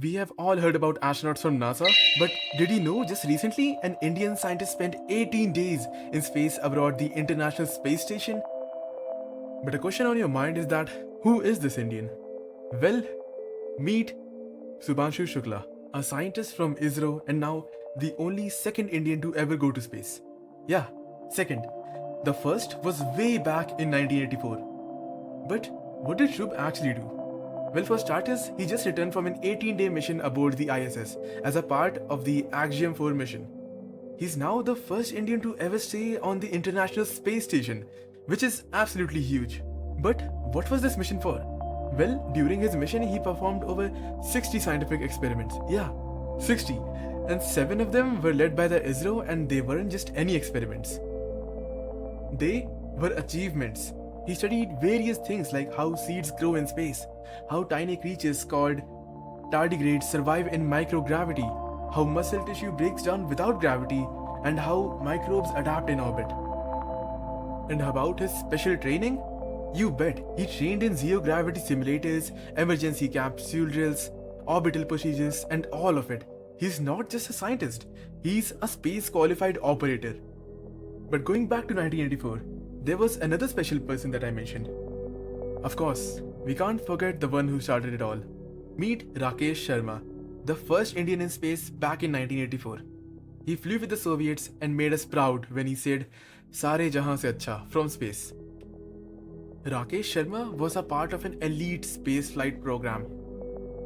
We have all heard about astronauts from NASA, but did you know just recently an Indian scientist spent 18 days in space aboard the International Space Station? But a question on your mind is that who is this Indian? Well, meet Subhanshu Shukla, a scientist from ISRO and now the only second Indian to ever go to space. Yeah, second. The first was way back in 1984. But what did Shubh actually do? Well, for starters, he just returned from an 18-day mission aboard the ISS as a part of the Axiom 4 mission. He's now the first Indian to ever stay on the International Space Station, which is absolutely huge. But what was this mission for? Well, during his mission, he performed over 60 scientific experiments. Yeah, 60. And 7 of them were led by the ISRO, and they weren't just any experiments. They were achievements. He studied various things like how seeds grow in space, how tiny creatures called tardigrades survive in microgravity, how muscle tissue breaks down without gravity, and how microbes adapt in orbit. And about his special training? You bet, he trained in zero gravity simulators, emergency capsule drills, orbital procedures, and all of it. He's not just a scientist, he's a space qualified operator. But going back to 1984, there was another special person that I mentioned. Of course, we can't forget the one who started it all. Meet Rakesh Sharma, the first Indian in space back in 1984. He flew with the Soviets and made us proud when he said, "Sare jahan se acha" from space. Rakesh Sharma was a part of an elite space flight program.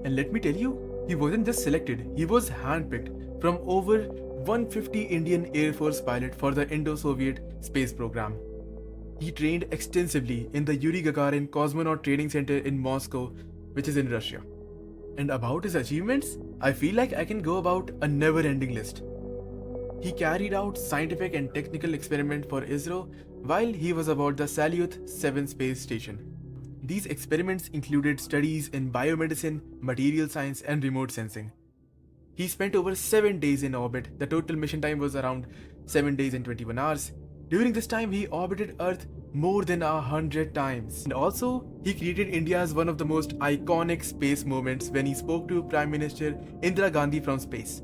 And let me tell you, he wasn't just selected, he was handpicked from over 150 Indian Air Force pilots for the Indo-Soviet space program. He trained extensively in the Yuri Gagarin Cosmonaut Training Center in Moscow, which is in Russia. And about his achievements, I feel like I can go about a never-ending list. He carried out scientific and technical experiments for ISRO while he was aboard the Salyut 7 space station. These experiments included studies in biomedicine, material science, and remote sensing. He spent over 7 days in orbit. The total mission time was around 7 days and 21 hours. During this time, he orbited Earth more than 100 times. And also, he created India as one of the most iconic space moments when he spoke to Prime Minister Indira Gandhi from space.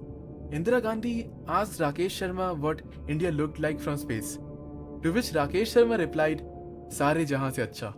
Indira Gandhi asked Rakesh Sharma what India looked like from space, to which Rakesh Sharma replied, "Sare jahan se acha."